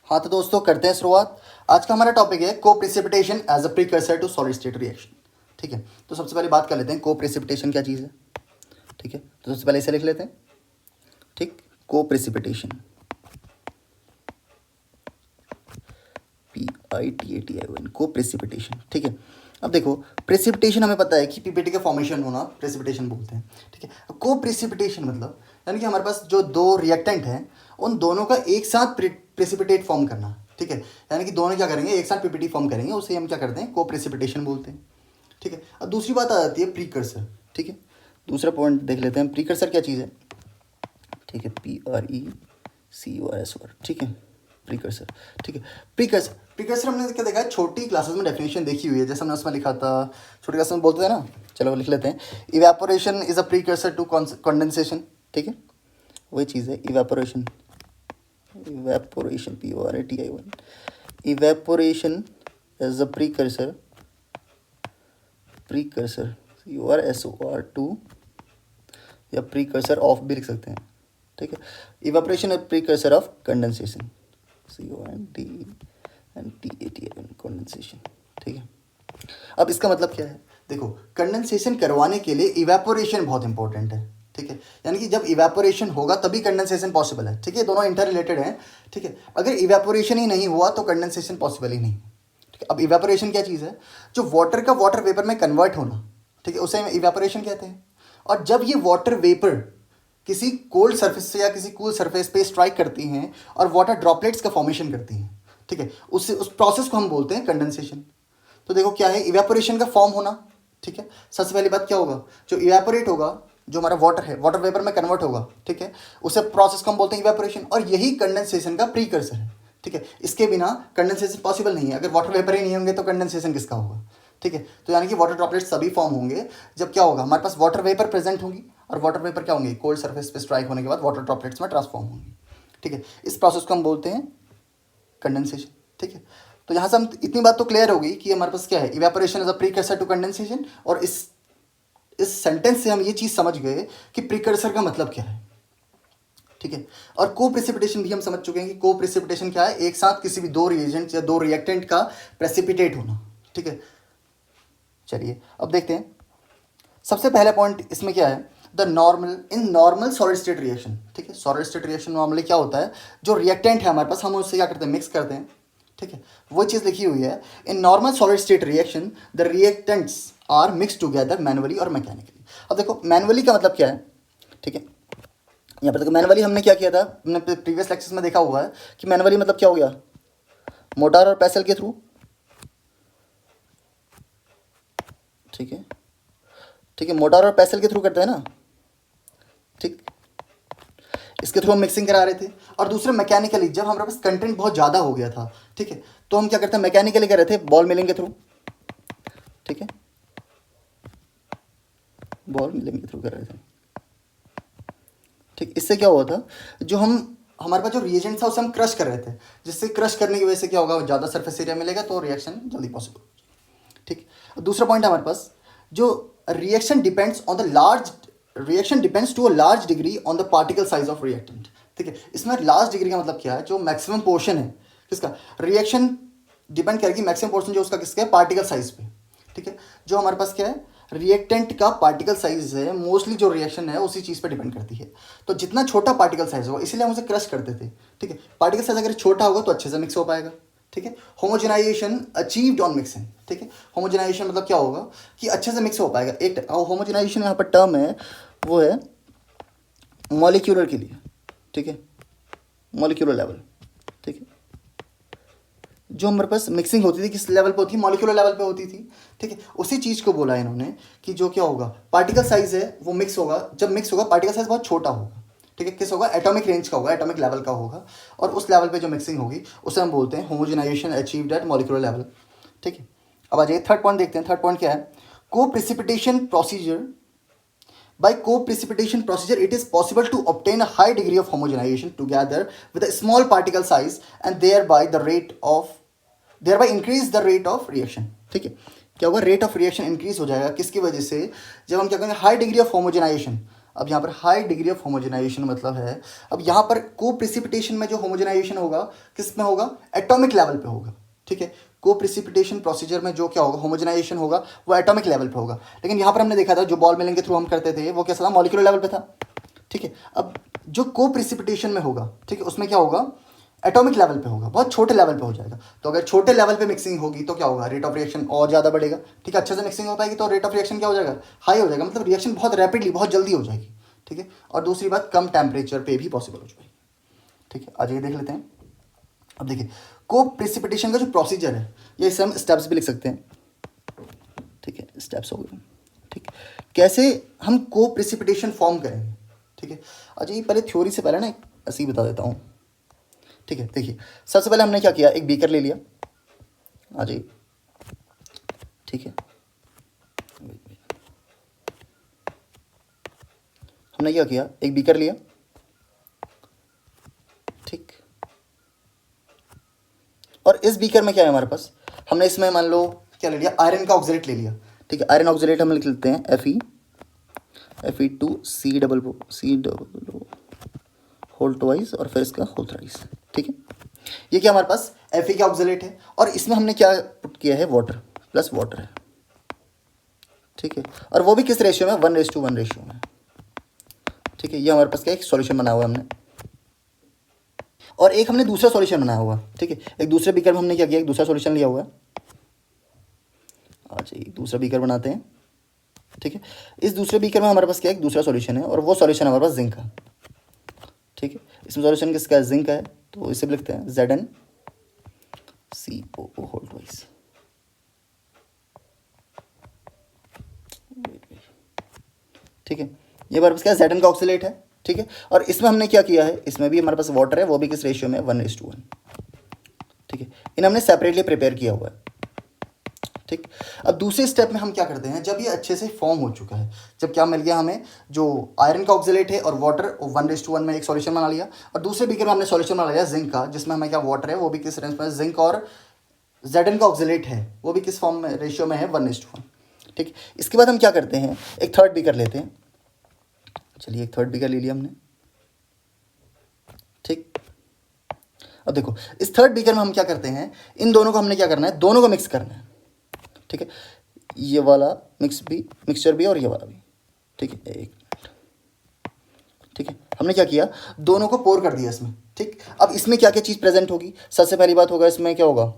हाँ तो दोस्तों करते हैं शुरुआत। आज का हमारा टॉपिक है को precipitation as a precursor to solid state reaction. ठीक है, तो सबसे पहले बात कर लेते हैं को प्रेसिपिटेशन क्या चीज़ है। ठीक है, तो सबसे पहले इसे लिख लेते हैं। ठीक, को प्रेसिपिटेशन PITATION को प्रेसिपिटेशन। ठीक है, अब देखो प्रेसिपिटेशन हमें पता है कि पीपीटी का फॉर्मेशन होना प्रेसिपिटेशन बोलते हैं। ठीक है, को प्रेसिपिटेशन मतलब यानी कि हमारे पास जो दो रिएक्टेंट हैं उन दोनों का एक साथ प्रेसिपिटेट फॉर्म करना। ठीक है, यानी कि दोनों क्या करेंगे, एक साथ पीपीटी फॉर्म करेंगे, उसे हम क्या करते हैं, को प्रेसिपिटेशन बोलते हैं। ठीक है, अब दूसरी बात आ जाती है प्रीकर्सर। ठीक है, दूसरा पॉइंट देख लेते हैं, प्रीकर्सर क्या चीज़ है। ठीक है, PRECURSOR। ठीक है, प्रीकर्सर। ठीक है, प्रीकर्सर प्रीकर्सर हमने क्या देखा है, छोटी क्लासेस में डेफिनेशन देखी हुई है, जैसे हमने उसमें लिखा था, छोटी क्लास में बोलते थे ना। चलो लिख लेते हैं, evaporation is a precursor to condensation. ठीक है, वही चीज़ है evaporation. Evaporation PORATION, evaporation as a precursor CURSOR to, या प्रीकर्सर ऑफ भी लिख सकते हैं। ठीक है, evaporation is precursor of condensation, CONDENSATION condensation. ठीक है, अब इसका मतलब क्या है, देखो कंडेंसेशन करवाने के लिए इवेपोरेशन बहुत इंपॉर्टेंट है। ठीक है, यानी कि जब इवेपोरेशन होगा तभी कंडेंसेशन पॉसिबल है। ठीक है, दोनों इंटर रिलेटेड हैं। ठीक है, अगर इवेपोरेशन ही नहीं हुआ तो कंडेंसेशन पॉसिबल ही नहीं। ठीक है, अब इवेपोरेशन क्या चीज़ है, जो वाटर का वाटर वेपर में कन्वर्ट होना। ठीक है, उसे इवेपोरेशन कहते हैं। और जब ये वाटर वेपर किसी कोल्ड सरफेस से या किसी कूल सरफेस पे स्ट्राइक करती हैं और वाटर ड्रॉपलेट्स का फॉर्मेशन करती हैं, ठीक है, उस प्रोसेस को हम बोलते हैं कंडेंसेशन। तो देखो क्या है, इवेपोरेशन का फॉर्म होना। ठीक है, सबसे पहली बात क्या होगा, जो इवेपोरेट होगा, जो हमारा वाटर है वाटर वेपर में कन्वर्ट होगा। ठीक है, उसे प्रोसेस को हम बोलते हैं इवेपोरेशन, और यही कंडेंसेशन का प्रीकर्सर है। ठीक है, इसके बिना कंडेंसेशन पॉसिबल नहीं है। अगर वाटर वेपर ही नहीं होंगे तो कंडेंसेशन किसका होगा। ठीक है, तो यानी कि वाटर ड्रॉपलेट्स तभी फॉर्म होंगे जब क्या होगा, हमारे पास वाटर वेपर प्रेजेंट होंगी, और वाटर वेपर क्या होंगे, कोल्ड सरफेस पे स्ट्राइक होने के बाद वाटर ड्रॉपलेट्स में ट्रांसफॉर्म होंगी। ठीक है, इस प्रोसेस को हम बोलते हैं कंडेंसेशन। ठीक है, तो यहाँ से हम इतनी बात तो क्लियर होगी कि हमारे पास क्या है, evaporation is a precursor to condensation. और इस सेंटेंस से हम ये चीज़ समझ गए कि प्रीकर्सर का मतलब क्या है। ठीक है, और को प्रेसिपिटेशन भी हम समझ चुके हैं कि को प्रेसिपिटेशन क्या है, एक साथ किसी भी दो रिएजेंट या दो रिएक्टेंट का प्रेसिपिटेट होना। ठीक है, चलिए अब देखते हैं। सबसे पहला पॉइंट इसमें क्या है, the normal in normal solid state reaction. ठीक है, सॉलिड स्टेट रिएक्शन नॉर्मली क्या होता है, जो रिएक्टेंट है हमारे पास हम उससे क्या करते हैं, मिक्स करते हैं। ठीक है, वो चीज़ लिखी हुई है, in normal solid state reaction the reactants are mix together manually और मैकेनिकली। अब देखो मैनुअली का मतलब क्या है। ठीक है, यहाँ पर देखो मैनुअली हमने क्या किया था, हमने प्रीवियस लेक्चर्स में देखा हुआ है कि मैनुअली मतलब क्या हो गया, मोटार और पैसल के थ्रू। ठीक है, ठीक है, मोटार और पैसल के थ्रू करते हैं ना। ठीक, इसके थ्रू हम मिक्सिंग करा रहे थे। और दूसरा मैकेनिकली, जब हमारे पास कंटेंट बहुत ज़्यादा हो गया था, ठीक है, तो हम क्या करते हैं, मैकेनिकली कर रहे थे, बॉल मिलिंग के थ्रू। ठीक है, बॉल मिलिंग के थ्रू कर रहे थे। ठीक, इससे क्या हुआ था, जो हमारे पास जो रिएजेंट था उसे हम क्रश कर रहे थे, जिससे क्रश करने की वजह से क्या होगा, ज़्यादा सरफेस एरिया मिलेगा तो रिएक्शन जल्दी पॉसिबल। ठीक, दूसरा पॉइंट है हमारे पास, जो reaction depends on the large reaction depends to a large degree on the particle size of reactant. ठीक है, इसमें लार्ज डिग्री का मतलब क्या है, जो मैक्सिमम पोर्शन है किसका, रिएक्शन डिपेंड करेगी मैक्सिमम पोर्शन जो उसका किसका है, पार्टिकल साइज पे। ठीक है, जो हमारे पास क्या है, रिएक्टेंट का पार्टिकल साइज है, मोस्टली जो रिएक्शन है उसी चीज़ पे डिपेंड करती है। तो जितना छोटा पार्टिकल साइज होगा, इसीलिए हम उसे क्रश करते थे। ठीक है, पार्टिकल साइज अगर छोटा होगा तो अच्छे से मिक्स हो पाएगा। ठीक है, होमोजेनाइजेशन अचीव्ड ऑन मिक्सिंग। ठीक है, होमोजेनाइजेशन मतलब क्या होगा कि अच्छे से मिक्स हो पाएगा। एक होमोजेनाइजेशन यहाँ पर टर्म है, वो है मॉलिक्यूलर के लिए। ठीक है, मॉलिक्यूलर लेवल। ठीक है, जो हमारे पास मिक्सिंग होती थी किस लेवल पे होती थी, मॉलिक्यूलर लेवल पे होती थी। ठीक है, उसी चीज़ को बोला इन्होंने कि जो क्या होगा, पार्टिकल साइज है वो मिक्स होगा, जब मिक्स होगा पार्टिकल साइज बहुत छोटा होगा। ठीक है, किस होगा, एटॉमिक रेंज का होगा, एटॉमिक लेवल का होगा, और उस लेवल पे जो मिक्सिंग होगी उसे हम बोलते हैं homogenisation achieved at molecular level. ठीक है, अब आ जाइए थर्ड पॉइंट देखते हैं। थर्ड पॉइंट क्या है, को precipitation procedure. By co-precipitation procedure, it is possible to obtain a high degree of homogenization together with a small particle size and thereby increase the rate of reaction. ठीक है, क्या होगा, rate of reaction increase हो जाएगा, किसकी वजह से, जब हम क्या करेंगे, हाई डिग्री ऑफ होमोजेनाइजेशन। अब यहाँ पर हाई डिग्री ऑफ होमोजेनाइजेशन मतलब है, अब यहाँ पर को प्रिसिपिटेशन में जो होमोजेनाइजेशन होगा किस में होगा, एटॉमिक लेवल पे होगा, ठीक है। को प्रिसिपिटेशन प्रोसीजर में जो क्या होगा, होमोजेनाइजेशन होगा, वो एटॉमिक लेवल पे होगा। लेकिन यहाँ पर हमने देखा था जो बॉल मिलिंग के थ्रू हम करते थे वो कैसा था, मॉलिक्यूलर लेवल पे था, ठीक है। अब जो को प्रिसिपिटेशन में होगा, ठीक है, उसमें क्या होगा, एटॉमिक लेवल पे होगा, बहुत छोटे लेवल पे हो जाएगा। तो अगर छोटे लेवल पे मिक्सिंग होगी तो क्या होगा, रेट ऑफ रिएक्शन और ज़्यादा बढ़ेगा, ठीक है। अच्छे से मिक्सिंग हो पाएगी तो रेट ऑफ रिएक्शन क्या हो जाएगा, हाई हो जाएगा, मतलब रिएक्शन बहुत रैपिडली, बहुत जल्दी हो जाएगी, ठीक है। और दूसरी बात, कम टेम्परेचर पे भी पॉसिबल हो जाएगी, ठीक है। आज ये देख लेते हैं। अब देखिए को प्रिसिपिटेशन का जो प्रोसीजर है, ये इसे हम स्टेप्स भी लिख सकते हैं, ठीक है, स्टेप्स हो गए, ठीक। कैसे हम को प्रिसिपिटेशन फॉर्म करेंगे, ठीक है। अच्छा ये पहले थ्योरी से पहले ना ऐसे ही बता देता हूँ, ठीक है। देखिए सबसे पहले हमने क्या किया, एक बीकर ले लिया, आ जाइए, ठीक है। हमने क्या किया, एक बीकर लिया, ठीक। और इस बीकर में क्या है हमारे पास, हमने इसमें मान लो क्या ले लिया, आयरन का ऑक्सलेट ले लिया, ठीक है। आयरन ऑक्सलेट हम लिख लेते हैं Fe2C डबल होल ट्वाइस और फिर इसका होल थ्राइस, ठीक है। ये क्या हमारे पास Fe का ऑक्सलेट है और इसमें हमने क्या पुट किया है, वाटर प्लस वाटर है, ठीक है। और वो भी किस रेशियो में, 1:1 रेशियो में, ठीक है। ये हमारे पास क्या एक सॉल्यूशन बना हुआ है हमने, और एक हमने दूसरा सॉल्यूशन बनाया हुआ, ठीक है। एक दूसरे बीकर में हमने क्या किया, एक दूसरा सॉल्यूशन लिया हुआ है। अच्छा एक दूसरा बीकर बनाते हैं, ठीक है। इस दूसरे बीकर में हमारे पास क्या एक दूसरा सॉल्यूशन है और वो सॉल्यूशन हमारे पास जिंक का, ठीक है। इसमें सॉल्यूशन किसका है, जिंक का है, तो इसे भी लिखते हैं ZnCOO होल ट्वाइस, ठीक है। ये हमारे पास क्या Zn का ऑक्सीलेट है, ठीक है। और इसमें हमने क्या किया है, इसमें भी हमारे पास वाटर है, वो भी किस रेशियो में, 1:1, ठीक है। इन्हें हमने सेपरेटली प्रिपेयर किया हुआ है, ठीक। अब दूसरे स्टेप में हम क्या करते हैं, जब ये अच्छे से फॉर्म हो चुका है, जब क्या मिल गया हमें, जो आयरन का ऑक्सलेट है और वाटर 1:1 में एक सॉल्यूशन बना लिया, और दूसरे बीकर में हमने सॉल्यूशन बना लिया जिंक का, जिसमें हमें क्या वाटर है, वो भी किस रेंज में, जिंक, और Zn का ऑक्सलेट है वो भी किस फॉर्म में, रेशियो में है, 1:1, ठीक। इसके बाद हम क्या करते हैं, एक थर्ड बीकर लेते हैं, चलिए एक थर्ड बीकर ले लिया हमने, ठीक। अब देखो इस थर्ड बीकर में हम क्या करते हैं, इन दोनों को हमने क्या करना है, दोनों को मिक्स करना है, ठीक है। ये वाला मिक्सचर भी और ये वाला भी, ठीक है। एक मिनट, ठीक है। हमने क्या किया, दोनों को पोर कर दिया इसमें, ठीक। अब इसमें क्या क्या चीज़ प्रेजेंट होगी, सबसे पहली बात होगा इसमें क्या होगा,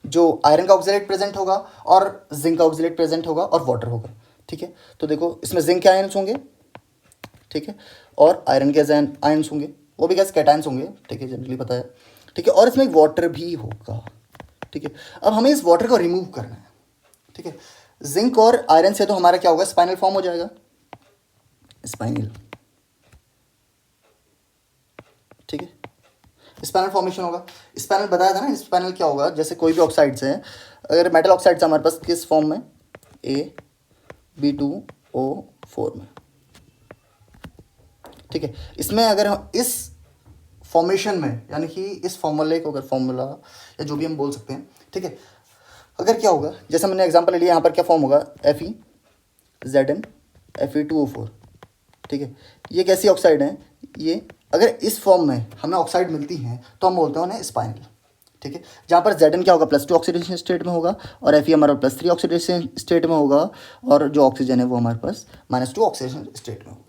जो आयरन का ऑक्सलेट प्रेजेंट होगा और जिंक का ऑक्सलेट प्रेजेंट होगा और वाटर होगा, ठीक है। तो देखो इसमें जिंक के आयन्स होंगे, ठीक है, और आयरन के आयन्स होंगे, वो भी गैस कैटायंस होंगे, ठीक है, जनरली पता है, ठीक है। और इसमें वाटर भी होगा, ठीक है। अब हमें इस वाटर को रिमूव करना है, ठीक है। जिंक और आयरन से तो हमारा क्या होगा, स्पाइनल फॉर्म हो जाएगा, स्पाइनल, ठीक है। स्पाइनल फॉर्मेशन होगा, स्पाइनल बताया था ना, स्पाइनल क्या होगा, जैसे कोई भी ऑक्साइड्स हैं, अगर मेटल ऑक्साइड्स हमारे पास किस फॉर्म में, AB2O4 में, ठीक है। इसमें अगर हम इस फॉर्मेशन में, यानी कि इस फॉर्मूले को, अगर फॉर्मूला या जो भी हम बोल सकते हैं, ठीक है, अगर क्या होगा, जैसे मैंने एग्जांपल ले लिया, यहाँ पर क्या फॉर्म होगा, FeZn Fe2O4, ठीक है। ये कैसी ऑक्साइड है, ये अगर इस फॉर्म में हमें ऑक्साइड मिलती हैं तो हम बोलते हैं उन्हें स्पाइनल, ठीक है। जहाँ पर Zn क्या होगा, +2 ऑक्सीडेशन स्टेट में होगा और Fe हमारा +3 ऑक्सीडेशन स्टेट में होगा, और जो ऑक्सीजन है वो हमारे पास -2 ऑक्सीडेशन स्टेट में होगा,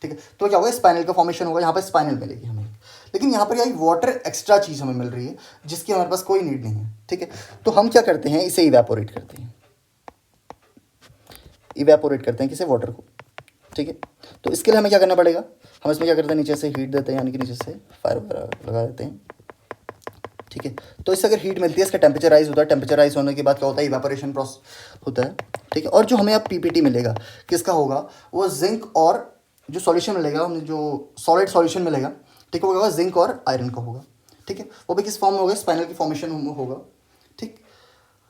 ठीक है। तो क्या होगा, स्पाइनल का फॉर्मेशन होगा, यहाँ पर स्पाइनल मिलेगी हमें। लेकिन यहाँ पर यही वाटर एक्स्ट्रा चीज़ हमें मिल रही है जिसकी हमारे पास कोई नीड नहीं है, ठीक है। तो हम क्या करते हैं, इसे इवेपोरेट करते हैं, किसे, वाटर को, ठीक है। तो इसके लिए हमें क्या करना पड़ेगा, हम इसमें क्या करते हैं, नीचे से हीट देते हैं, यानी कि नीचे से फायर वगैरह लगा देते हैं, ठीक है। तो इससे अगर हीट मिलती है, इसका टेम्परेचर राइज होता है, टेम्परेचर राइज होने के बाद क्या होता है, इवेपोरेशन प्रोसेस होता है, ठीक है। और जो हमें अब PPT मिलेगा किसका होगा, वो जिंक, और जो सॉल्यूशन मिलेगा, हमें जो सॉलिड सॉल्यूशन मिलेगा, ठीक है, वो होगा जिंक और आयरन का होगा, ठीक है। वो भी किस फॉर्म में होगा, स्पाइनल की फॉर्मेशन होगा, ठीक।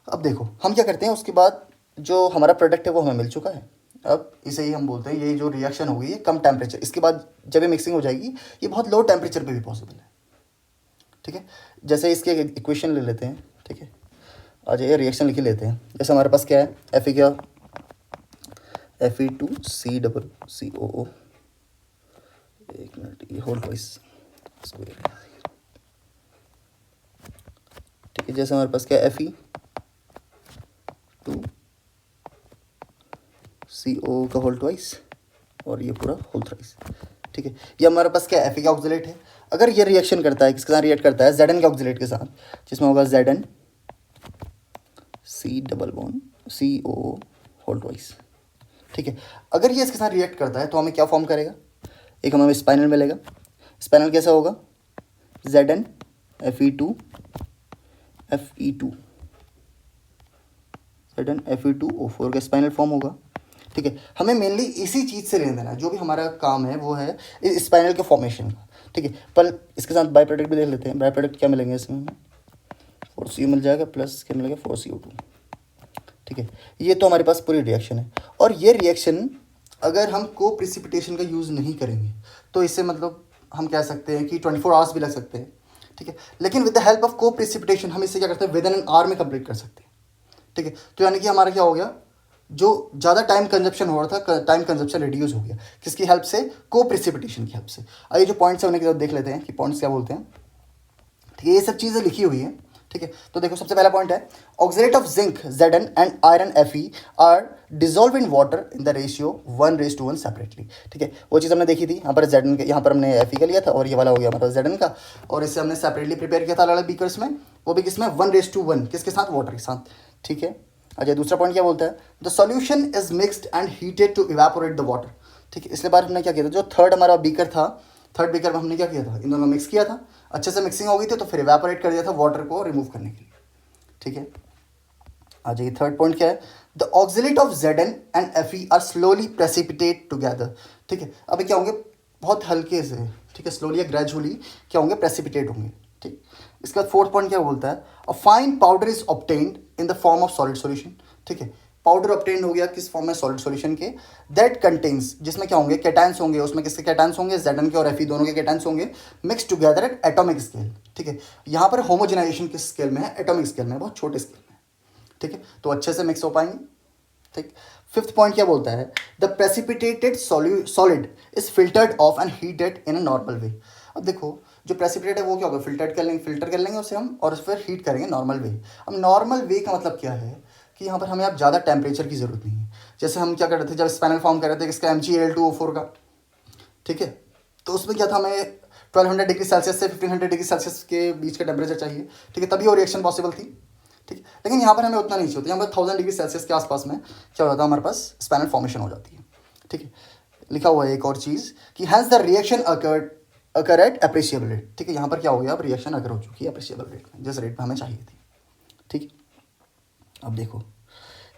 अब देखो हम क्या करते हैं, उसके बाद जो हमारा प्रोडक्ट है वो हमें मिल चुका है, अब इसे ही हम बोलते हैं, ये जो रिएक्शन होगी ये कम टेम्परेचर, इसके बाद जब ये मिक्सिंग हो जाएगी ये बहुत लो टेम्परेचर पे भी पॉसिबल है, ठीक है। जैसे इसके इक्वेशन ले लेते हैं, ठीक है। आज ये रिएक्शन लिख लेते हैं, जैसे हमारे पास क्या है, Fe2COO, एक मिनट, ये होल्ड वाइज ठीक है। जैसे हमारे पास क्या Fe टू CO का होल ट्वाइस और ये पूरा होल थ्राइस, ठीक है। ये हमारे पास क्या Fe का ऑक्सीलेट है। अगर ये रिएक्शन करता है, किसके साथ रिएक्ट करता है, Zn के ऑक्सीलेट के साथ, जिसमें होगा Zn C double bond CO whole twice, ठीक है। अगर ये इसके साथ रिएक्ट करता है तो हमें क्या फॉर्म करेगा, एक हमें स्पाइनल मिलेगा। स्पाइनल कैसा होगा, Zn Fe2 Fe2 Zn Fe2O4 का स्पाइनल फॉर्म होगा, ठीक है। हमें मेनली इसी चीज़ से लेना देना है, जो भी हमारा काम है वो है इस स्पाइनल के फॉर्मेशन का, ठीक है। पर इसके साथ बाई प्रोडक्ट भी देख लेते हैं। बाई प्रोडक्ट क्या मिलेंगे इसमें हमें, 4CO मिल जाएगा प्लस क्या मिलेगा 4CO2, ठीक है। ये तो हमारे पास पूरी रिएक्शन है। और ये रिएक्शन अगर हम को प्रिसिपिटेशन का यूज़ नहीं करेंगे तो इससे मतलब हम कह सकते हैं कि 24 आवर्स भी लग सकते हैं, ठीक है। लेकिन विद द हेल्प ऑफ को प्रिसिपिटेशन हम इससे क्या करते हैं, विद इन एन आवर में कंप्लीट कर सकते हैं, ठीक है। तो यानी कि हमारा क्या हो गया, जो ज़्यादा टाइम कंजप्शन हो रहा था, टाइम कंजप्शन रिड्यूस हो गया, किसकी हेल्प से, को प्रिसिपिटेशन की हेल्प से। आइए जो पॉइंट्स है उन्हें की तरफ देख लेते हैं कि पॉइंट्स क्या बोलते हैं, ठीक है। ये सब चीज़ें लिखी हुई हैं, ठीक है। तो देखो सबसे पहला पॉइंट है, oxalate of zinc Zn and iron Fe are dissolve in water in the ratio 1:1 separately, ठीक है। वो चीज़ हमने देखी थी, यहाँ पर Zn यहाँ पर हमने Fe का लिया था और ये वाला हो गया हमारा Zn का, और इसे हमने सेपरेटली प्रिपेयर किया था अलग अलग बीकर्स में, वो भी किसमें 1:1, किसके साथ, वाटर के साथ, ठीक है। अच्छा दूसरा पॉइंट क्या बोलता है, the solution is mixed and heated to evaporate the water, ठीक है। इसलिए बार हमने क्या किया था, जो थर्ड हमारा बीकर था, थर्ड बीकर में हमने क्या किया था, इन दोनों मिक्स किया था, अच्छे से मिक्सिंग हो गई थी, तो फिर इवेपोरेट कर दिया था वाटर को रिमूव करने के लिए, ठीक है। आ जाइए थर्ड पॉइंट क्या है, the oxalate of Zn and Fe are slowly precipitate together, ठीक है। अब क्या होंगे, बहुत हल्के से, ठीक है, स्लोली या ग्रेजुअली क्या होंगे, प्रेसिपिटेट होंगे, ठीक। इसका फोर्थ पॉइंट क्या बोलता है, a fine powder is obtained in the form of solid solution, ठीक है। पाउडर ऑब्टेन हो गया किस फॉर्म में, सॉलिड सॉल्यूशन के, दैट कंटेन्स, जिसमें क्या होंगे, कैटायंस होंगे, उसमें किसके कैटायंस होंगे, Zn के और Fe दोनों के कैटायंस होंगे, mix together at atomic scale, ठीक है। यहाँ पर होमोजेनाइजेशन किस स्केल में है, एटॉमिक स्केल में, बहुत छोटे स्केल में, ठीक है। तो अच्छे से मिक्स हो पाएंगे, ठीक। फिफ्थ पॉइंट क्या बोलता है, the precipitated solid is filtered of and heated in a normal way. अब देखो जो प्रेसिपिटेट है वो क्या होगा, फिल्टर कर लेंगे उसे हम, और फिर हीट करेंगे नॉर्मल वे। अब नॉर्मल वे का मतलब क्या है कि यहाँ पर हमें अब ज़्यादा टेम्परेचर की ज़रूरत नहीं है। जैसे हम क्या कर रहे थे, जब स्पैनल फॉर्म कर रहे थे इसका MgAl2O4 का, ठीक है, तो उसमें क्या था, हमें 1200 डिग्री सेल्सियस से 1500 डिग्री सेल्सियस के बीच का टेम्परेचर चाहिए, ठीक है, तभी वो रिएक्शन पॉसिबल थी, ठीक है। लेकिन यहाँ पर हमें उतना नहीं चाहिए, यहाँ पर 1000 डिग्री सेल्सियस के आसपास में क्या हो जाता है, हमारे पास स्पैनल फॉर्मेशन हो जाती है, ठीक है। लिखा हुआ है एक और चीज़ कि has the reaction occur at appreciable rate, ठीक है। यहाँ पर क्या हो गया, अब रिएक्शन अकर हो चुकी है अप्रिशिएबल रेट में, जिस रेट में हमें चाहिए थी, ठीक। अब देखो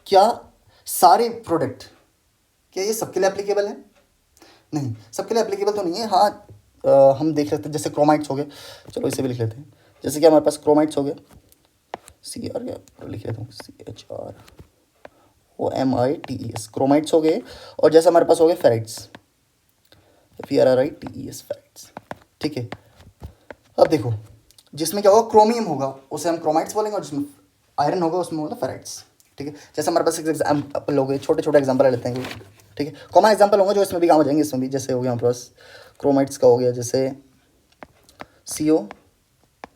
क्या सारे प्रोडक्ट, क्या ये सबके लिए एप्लीकेबल है, नहीं, सबके लिए एप्लीकेबल तो नहीं है। हाँ हम देख लेते हैं, जैसे क्रोमाइट्स हो गए, चलो इसे भी लिख लेते हैं। जैसे कि हमारे पास क्रोमाइट्स हो गए, CR या लिख लेता हूँ CHROMITES, क्रोमाइट्स हो गए। और जैसे हमारे पास हो गए फेराइट्स, FERRITES फेराइट्स, ठीक है। अब देखो जिसमें क्या होगा, क्रोमियम होगा उसे हम क्रोमाइट्स बोलेंगे, और जिसमें आयरन होगा उसमें होगा फेराइट्स, ठीक है। जैसे हमारे पास एग्जाम्पल हो गए, छोटे छोटे एग्जाम्पल ले लेते हैं, ठीक है। कॉमन एग्जाम्पल होंगे जो इसमें भी काम हो जाएंगे, इसमें भी जैसे हो गया हमारे पास क्रोमाइट्स का हो गया, जैसे CO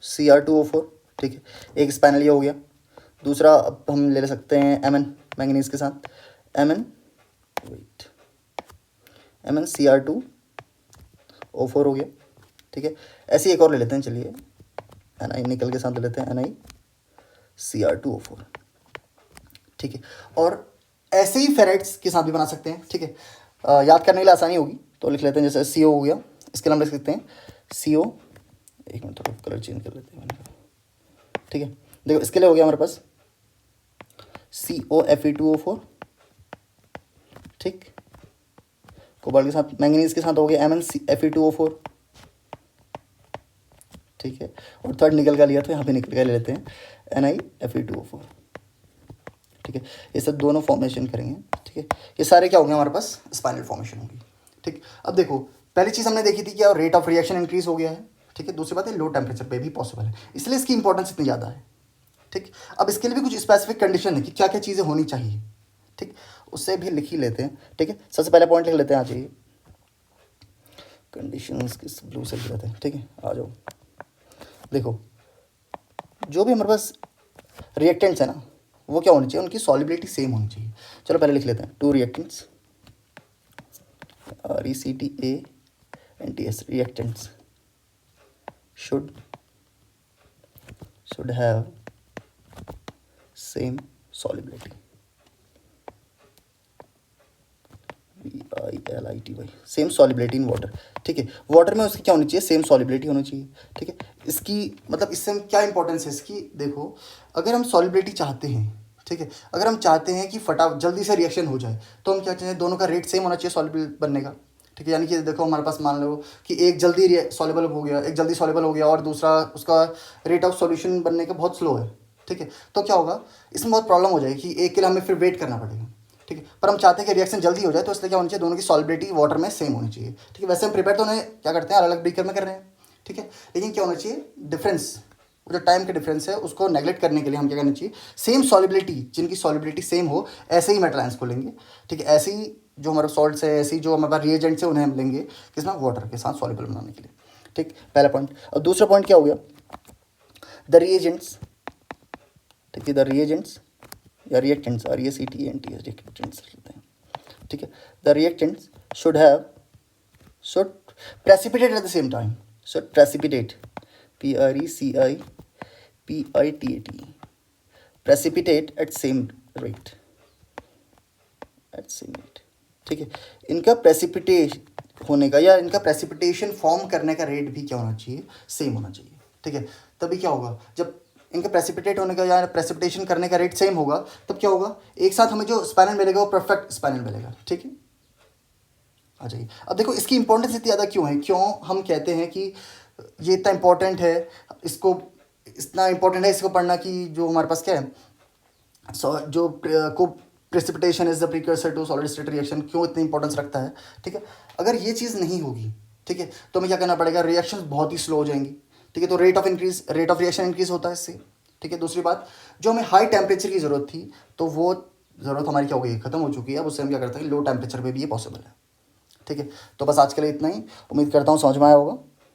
Cr2O4, ठीक है, एक स्पैनल ये हो गया। दूसरा अब हम ले सकते हैं Mn मैंगनीज के साथ, Mn Cr2O4 हो गया, ठीक है। ऐसे एक और ले लेते हैं, चलिए Ni निकल के साथ ले लेते हैं Ni Cr2O4, ठीक है। और ऐसे ही फेराइट्स के साथ भी बना सकते हैं, ठीक है। याद करने के लिए आसानी होगी तो लिख लेते हैं, जैसे CO हो गया, इसके नाम लिख सकते हैं CO, एक मिनट थोड़ा कलर चेंज कर लेते हैं, ठीक है। देखो इसके लिए हो गया हमारे पास COFe2O4, ठीक। कोबाल्ट के साथ मैंगनीज के साथ हो गया MnFe2O4, ठीक है। और थर्ड निकल का लिया तो यहाँ पे निकल का ले लेते हैं NiFe2O4, ठीक है। ये सब दोनों फॉर्मेशन करेंगे, ठीक है। ये सारे क्या होंगे हमारे पास, स्पाइनल फॉर्मेशन होगी, ठीक। अब देखो पहली चीज़ हमने देखी थी क्या, रेट ऑफ रिएक्शन इंक्रीज हो गया है, ठीक है। दूसरी बात है लो टेम्परेचर पे भी पॉसिबल है, इसलिए इसकी इंपॉर्टेंस इतनी ज़्यादा है, ठीक। अब इसके लिए भी कुछ स्पेसिफिक कंडीशन है कि क्या क्या चीज़ें होनी चाहिए, ठीक, उससे भी लिख ही लेते हैं, ठीक है। सबसे पहले पॉइंट लिख लेते हैं, आ जाइए कंडीशंस किस ब्लू से लिखे थे, ठीक है। आ जाओ, देखो जो भी हमारे पास रिएक्टेंट्स है ना, वो क्या होनी चाहिए, उनकी सॉल्युबिलिटी सेम होनी चाहिए। चलो पहले लिख लेते हैं, to reactants ReCTA and TS reactants should have same solubility, VILITY, same solubility in water, ठीक है। वाटर में उसकी क्या होनी चाहिए, सेम सॉलिबिलिटी होनी चाहिए, ठीक है। इसकी मतलब इससे हम क्या इंपॉर्टेंस है इसकी, देखो अगर हम सॉलिबिलिटी चाहते हैं, ठीक है, अगर हम चाहते हैं कि जल्दी से रिएक्शन हो जाए, तो हम क्या चाहते हैं, दोनों का रेट सेम होना चाहिए सॉलिबल बनने का, ठीक है। यानी कि देखो हमारे पास मान लो कि एक जल्दी सॉल्युबल हो गया, एक जल्दी सॉल्युबल हो गया और दूसरा उसका रेट ऑफ सॉल्यूशन बनने का बहुत स्लो है, ठीक है। तो क्या होगा, इसमें बहुत प्रॉब्लम हो जाएगी कि एक के लिए हमें फिर वेट करना पड़ेगा, ठीक है। पर हम चाहते हैं कि रिएक्शन जल्दी हो जाए, तो इसलिए क्या होनी चाहिए, दोनों की सॉलिबिलिटी वाटर में सेम होनी चाहिए, ठीक है। वैसे हम प्रिपेयर तो उन्हें क्या करते हैं, अलग अलग बीकर में कर रहे हैं, ठीक है। लेकिन क्या होना चाहिए, डिफरेंस, जो टाइम का डिफरेंस है उसको नेगलेक्ट करने के लिए हम क्या करना चाहिए, सेम सॉलिबिलिटी, जिनकी सॉलिबिलिटी सेम हो ऐसे ही मेटल्स को लेंगे, ठीक है। ऐसे ही जो हमारे सॉल्ट्स है, ऐसे ही जो हमारे पास रिएजेंट्स है, उन्हें हम लेंगे किसमें, वाटर के साथ सॉल्युबल बनाने के लिए, ठीक। पहला पॉइंट। और दूसरा पॉइंट क्या हो गया, द रिएजेंट्स, ठीक है, द रिएजेंट्स या reactants ReCTA and TS reactants लेते हैं, ठीक है। The reactants should precipitate at the same time, should precipitate, PRECIPITATE, precipitate at same rate, ठीक है। इनका प्रेसिपिटेशन होने का या इनका प्रेसिपिटेशन फॉर्म करने का रेट भी क्या होना चाहिए, सेम होना चाहिए, ठीक है। तभी क्या होगा, जब इनका प्रेसिपिटेट होने का या प्रेसिपिटेशन करने का रेट सेम होगा, तब क्या होगा, एक साथ हमें जो स्पैनल मिलेगा वो परफेक्ट स्पैनल मिलेगा, ठीक है। आ जाइए, अब देखो इसकी इंपॉर्टेंस इतनी ज़्यादा क्यों है, क्यों हम कहते हैं कि ये इतना इंपॉर्टेंट है, इसको इतना इंपॉर्टेंट है इसको पढ़ना, कि जो हमारे पास क्या है, जो को precipitation is the precursor to solid state reaction, क्यों इतनी इंपॉर्टेंस रखता है, ठीक है। अगर ये चीज़ नहीं होगी, ठीक है, तो हमें क्या करना पड़ेगा, रिएक्शन बहुत ही स्लो हो जाएंगी, ठीक है। तो रेट ऑफ रिएक्शन इंक्रीज होता है इससे, ठीक है। दूसरी बात, जो हमें हाई टेम्परेचर की ज़रूरत थी, तो वो ज़रूरत हमारी क्या हो गई, खत्म हो चुकी है। अब उससे हम क्या करते हैं, लो टेम्परेचर पे भी ये पॉसिबल है, ठीक है। तो बस आज के लिए इतना ही, उम्मीद करता हूँ समझ में आया होगा।